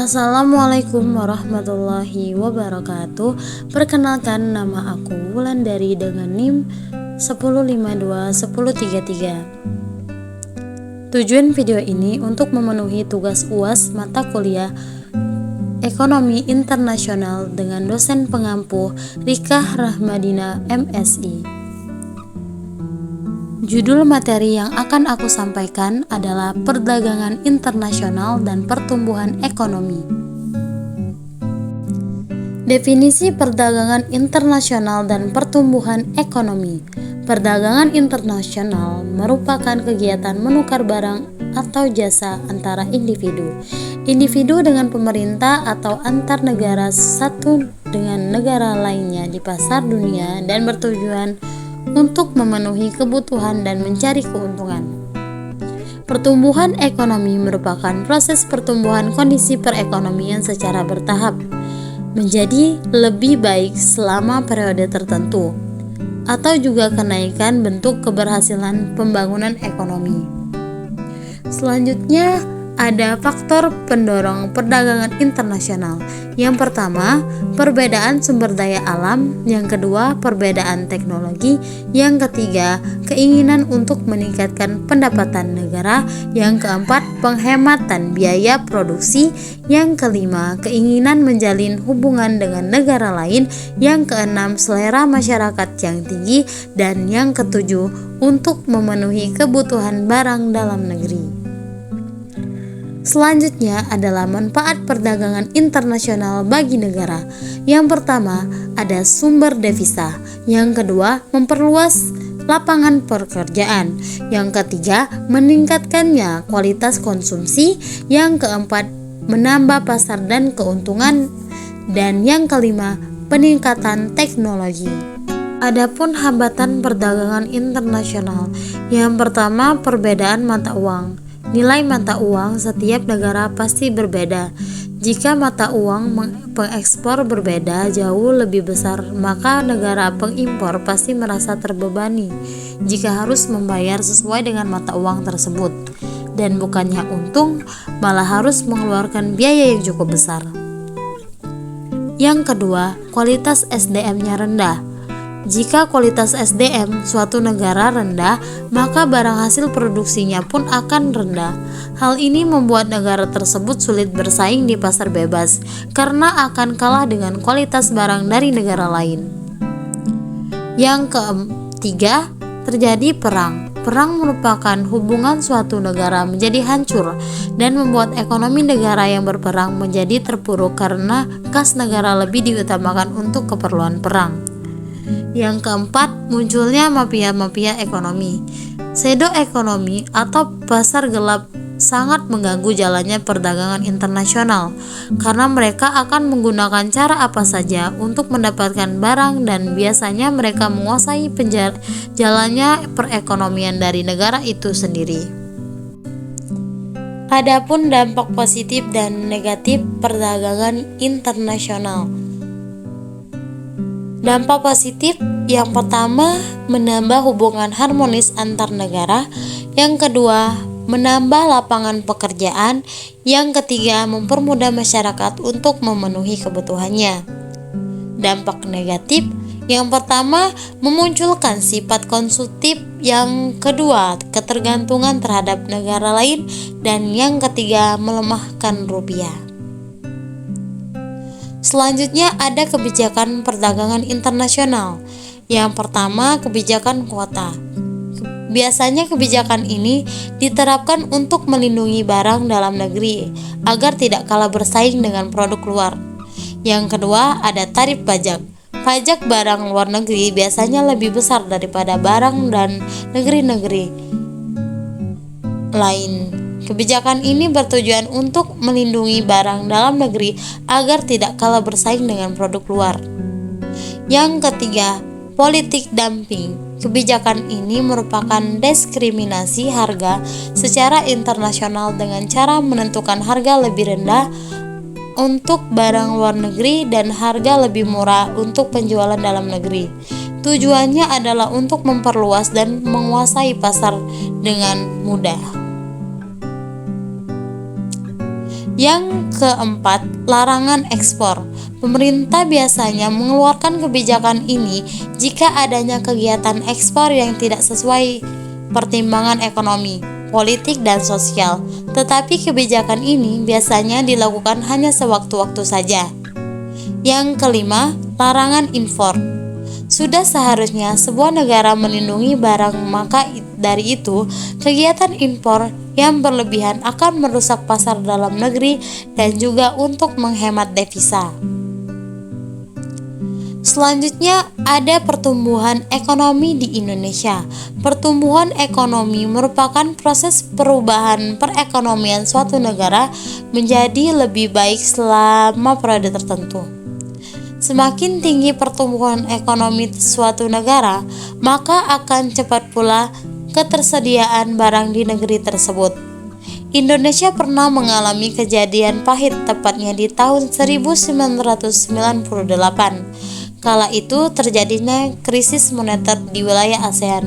Assalamualaikum warahmatullahi wabarakatuh. Perkenalkan, nama aku Wulandari dengan NIM 10521033. Tujuan video ini untuk memenuhi tugas UAS mata kuliah Ekonomi Internasional dengan dosen pengampu Rikah Rahmadina MSI. Judul materi yang akan aku sampaikan adalah perdagangan internasional dan pertumbuhan ekonomi. Definisi perdagangan internasional dan pertumbuhan ekonomi. Perdagangan internasional merupakan kegiatan menukar barang atau jasa antara individu dengan pemerintah atau antar negara satu dengan negara lainnya di pasar dunia dan bertujuan untuk memenuhi kebutuhan dan mencari keuntungan. Pertumbuhan ekonomi merupakan proses pertumbuhan kondisi perekonomian secara bertahap menjadi lebih baik selama periode tertentu, atau juga kenaikan bentuk keberhasilan pembangunan ekonomi. Selanjutnya ada faktor pendorong perdagangan internasional. Yang pertama, perbedaan sumber daya alam. Yang kedua, perbedaan teknologi. Yang ketiga, keinginan untuk meningkatkan pendapatan negara. Yang keempat, penghematan biaya produksi. Yang kelima, keinginan menjalin hubungan dengan negara lain. Yang keenam, selera masyarakat yang tinggi. Dan yang ketujuh, untuk memenuhi kebutuhan barang dalam negeri. Selanjutnya adalah manfaat perdagangan internasional bagi negara. Yang pertama, ada sumber devisa. Yang kedua, memperluas lapangan pekerjaan. Yang ketiga, meningkatkannya kualitas konsumsi. Yang keempat, menambah pasar dan keuntungan. Dan yang kelima, peningkatan teknologi. Adapun hambatan perdagangan internasional. Yang pertama, perbedaan mata uang. Nilai mata uang setiap negara pasti berbeda. Jika mata uang pengekspor berbeda jauh lebih besar, maka negara pengimpor pasti merasa terbebani jika harus membayar sesuai dengan mata uang tersebut, dan bukannya untung, malah harus mengeluarkan biaya yang cukup besar. Yang kedua, kualitas SDM-nya rendah. Jika kualitas SDM suatu negara rendah, maka barang hasil produksinya pun akan rendah. Hal ini membuat negara tersebut sulit bersaing di pasar bebas karena akan kalah dengan kualitas barang dari negara lain. Yang ketiga, terjadi perang. Perang merupakan hubungan suatu negara menjadi hancur dan membuat ekonomi negara yang berperang menjadi terpuruk karena kas negara lebih diutamakan untuk keperluan perang. Yang keempat, munculnya mafia-mafia ekonomi. Shadow ekonomi atau pasar gelap sangat mengganggu jalannya perdagangan internasional karena mereka akan menggunakan cara apa saja untuk mendapatkan barang, dan biasanya mereka menguasai jalannya perekonomian dari negara itu sendiri. Adapun dampak positif dan negatif perdagangan internasional. Dampak positif yang pertama, menambah hubungan harmonis antar negara. Yang kedua, menambah lapangan pekerjaan. Yang ketiga, mempermudah masyarakat untuk memenuhi kebutuhannya. Dampak negatif yang pertama, memunculkan sifat konsumtif. Yang kedua, ketergantungan terhadap negara lain. Dan yang ketiga, melemahkan rupiah. Selanjutnya ada kebijakan perdagangan internasional. Yang pertama, kebijakan kuota. Biasanya kebijakan ini diterapkan untuk melindungi barang dalam negeri agar tidak kalah bersaing dengan produk luar. Yang kedua, ada tarif pajak. Pajak barang luar negeri biasanya lebih besar daripada barang dan negeri-negeri lain. Kebijakan ini bertujuan untuk melindungi barang dalam negeri agar tidak kalah bersaing dengan produk luar. Yang ketiga, politik dumping. Kebijakan ini merupakan diskriminasi harga secara internasional dengan cara menentukan harga lebih rendah untuk barang luar negeri dan harga lebih murah untuk penjualan dalam negeri. Tujuannya adalah untuk memperluas dan menguasai pasar dengan mudah. Yang keempat, larangan ekspor. Pemerintah biasanya mengeluarkan kebijakan ini jika adanya kegiatan ekspor yang tidak sesuai pertimbangan ekonomi, politik, dan sosial. Tetapi kebijakan ini biasanya dilakukan hanya sewaktu-waktu saja. Yang kelima, larangan impor. Sudah seharusnya sebuah negara melindungi barang, maka dari itu kegiatan impor yang berlebihan akan merusak pasar dalam negeri dan juga untuk menghemat devisa. Selanjutnya ada pertumbuhan ekonomi di Indonesia. Pertumbuhan ekonomi merupakan proses perubahan perekonomian suatu negara menjadi lebih baik selama periode tertentu. Semakin tinggi pertumbuhan ekonomi suatu negara, maka akan cepat pula ketersediaan barang di negeri tersebut. Indonesia pernah mengalami kejadian pahit tepatnya di tahun 1998. Kala itu terjadinya krisis moneter di wilayah ASEAN.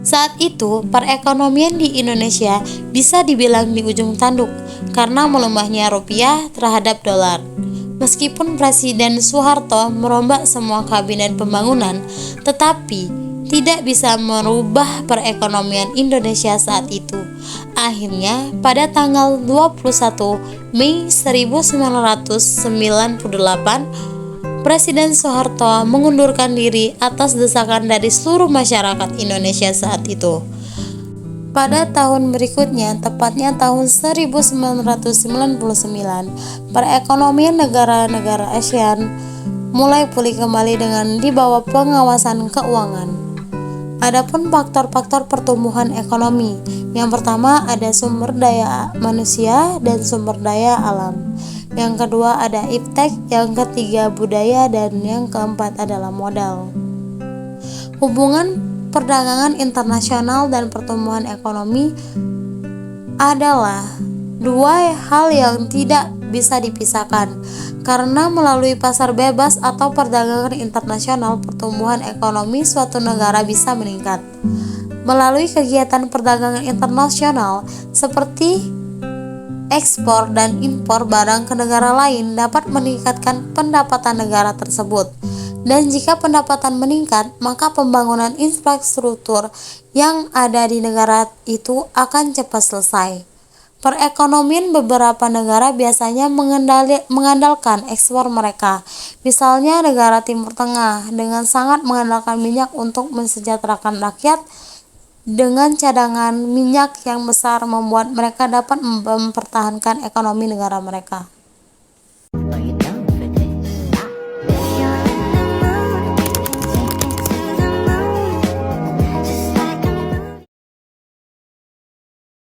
Saat itu, perekonomian di Indonesia bisa dibilang di ujung tanduk karena melemahnya rupiah terhadap dolar. Meskipun Presiden Soeharto merombak semua kabinet pembangunan, tetapi tidak bisa merubah perekonomian Indonesia saat itu. Akhirnya, pada tanggal 21 Mei 1998, Presiden Soeharto mengundurkan diri atas desakan dari seluruh masyarakat Indonesia saat itu. Pada tahun berikutnya, tepatnya tahun 1999, perekonomian negara-negara ASEAN mulai pulih kembali dengan di bawah pengawasan keuangan. Adapun faktor-faktor pertumbuhan ekonomi, yang pertama ada sumber daya manusia dan sumber daya alam. Yang kedua ada iptek, yang ketiga budaya, dan yang keempat adalah modal. Hubungan perdagangan internasional dan pertumbuhan ekonomi adalah dua hal yang tidak bisa dipisahkan, karena melalui pasar bebas atau perdagangan internasional, pertumbuhan ekonomi suatu negara bisa meningkat. Melalui kegiatan perdagangan internasional seperti ekspor dan impor barang ke negara lain dapat meningkatkan pendapatan negara tersebut. Dan jika pendapatan meningkat, maka pembangunan infrastruktur yang ada di negara itu akan cepat selesai. Perekonomian beberapa negara biasanya mengandalkan ekspor mereka. Misalnya negara Timur Tengah dengan sangat mengandalkan minyak untuk mensejahterakan rakyat. Dengan cadangan minyak yang besar membuat mereka dapat mempertahankan ekonomi negara mereka.